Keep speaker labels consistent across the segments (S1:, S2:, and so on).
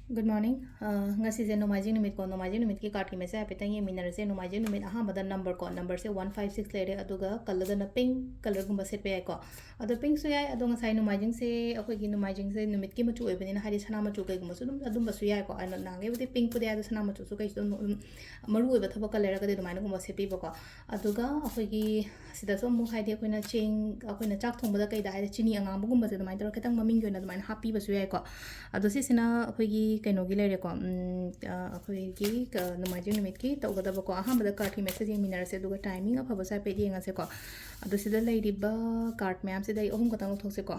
S1: Good morning. Ngasigi nomaji numit ko nomaji numit ki card ki message apetang ye minare se nomaji numit aha bada number se 156 lere aduga color na pink color gumba set pe ko adu pink su yai adu ngasai nomaji se akoi gi nomaji se numit ki machu ebani na hari sana machu kai gumba su adum basu yai ko ana nange budi pink pudi adu sana machu su kai maru eba thaba color ga de nomaji gumba set pe ko aduga akoi gi sida so mu haide akoi na ching akoi na chak thong bada kai da haide chini anga bu gumba se nomaji tor ketang maming go na nomaji happy basu yai ko adu si sina akoi gi kenogi lere ko akhoi nomaji numit ki tawgada ko ahambada card ki message yeng minara se duga timing afaba sa pe yenga se ko adu sida lady ba card ma'am se dai ohum katang thok se ko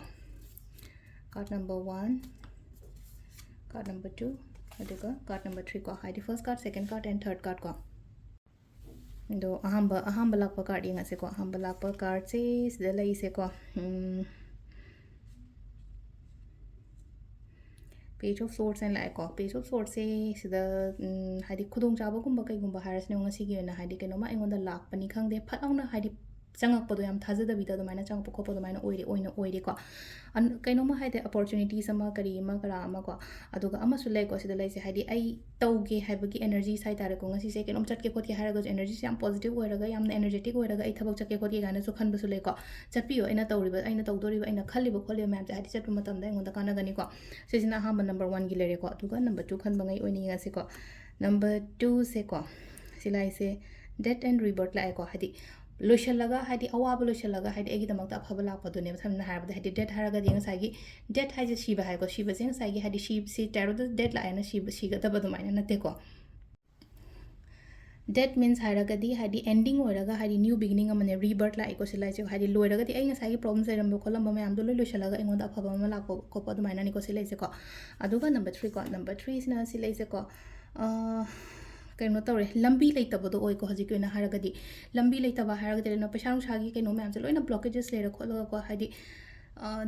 S1: card number 1 card number 2 aduga card number 3 ko haidi first card second card and third card ko do ahamba lakpa card yenga se ko ahamba lakpa card se sida lai se ko Page of Swords and like Page of Swords say the Hadi Kudung Java Gumba Gumba Harris no Ngasigi and Hadi Kanoma and on the lap Panikang de Pat on Hadi Sangapodam Taza the Vita the Mana Changapo the Mana Oidiko and Kanoma had the opportunity sama Karima Karamako Aduga Amasuleko the Lazy Hadi I Togi Habaki energy side Aragonga si second Omchaki Koti Haragos energy am positive where I am energetic where I Tabaki Koti and so Kanbasuleko Chapio in a Tori but in a Tori in a Calibo Collier map that set from Matam on the Kanaganico says in a hammer number 1 Gilereco to go number 2 Kanbangai Uni Asico number 2 Seco Sila say death and rebirth like Hadi Lushalaga had the Awabulushalaga had egg the mouth of Habalapa to name some have the headed dead Haraga the Sagi, dead has a Shiba Hago, she was in Sagi had the sheep see tarot the dead lion, she got the Badomine and a teco. Death means Haragadi had the ending or had the new beginning of a rebirth like Cosilize had the lower the Sagi problems and Columba and Lushalaga and the Pavamala Copa the Mina Nicosileco. Aduga number 3 got number 3 is Nasileco. Kano tore lambi leitaba oi ko haji ko na haragadi lambi leitaba haragadi na pesang shagi ke no ma'am se loina blockages le rakho ko hadi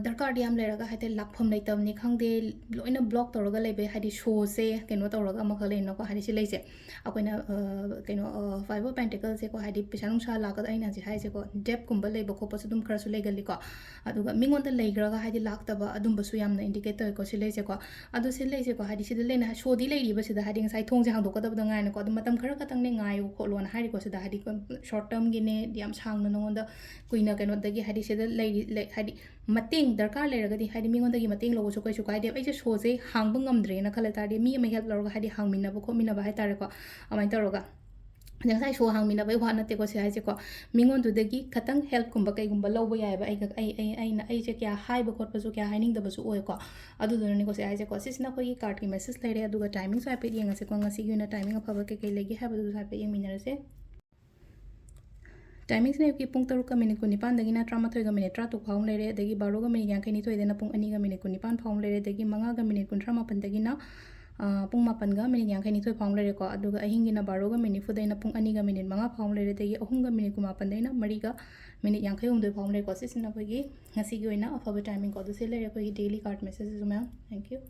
S1: darkar diam le raga hate lakpham leitam ni khangde loina block toroga lebe hadi show se keno toroga makhale no ko hadi se leise akoina keno five of pentacles se ko hadi pesang sha la ka aina ji hai se ko depth kumba leba ko pas dum khara su legali ko aduga mingon da leigraga hadi laktaba adum basu yamna indicator ko se leise ko adu se leise ko hadi se lena show di lei ba se da hadi ngai thong je hang do ka da ngai na ko dum matam khara ka tang ne ngai ko lon hari ko se da hadi short term gi ne diam sang na no da kuina keno da gi hadi se da lei hadi Mating darkar leragadi hadi mingon dagi mating logo so kai so kai de ai je show je hang bangam dre na khala tadi mi ma help lorga hadi hang minna ba ko minna ba hai tare ko amai taroga jang sai show hang minna ba wa na te ko se hai je ko mingon du dagi khatang help kumba kai gumba lobo ya ba ai na ai je kya hai ba khot pa so kya haining da ba so oi ko adu do ni ko se hai je ko sisna ko gi card ki message lere adu ga timing so ape yenga se ko ngasi gi na timing of ba ke kai legi ha ba du sa pe yeng minare se Timing ne ki pung taru ka minute ko nipan dagi na trama thoi ga minute tra tu phaung lere dagi baro ga minute yang kai ni thoi dena pung ani ga minute ko nipan phaung lere dagi manga ga minute kun trama pan dagi na pung mapan ga minute yang kai ni thoi phaung lere ko adu ga ahingi na baro ga minute fu dai na pung ani ga minute manga phaung lere dagi ahum ga minute ko mapan dai na mari ga minute yang kai hum doi phaung lere ko sisina ko gi ngasi gi oina afaba timing ko du se lere ko gi daily card messages ma thank you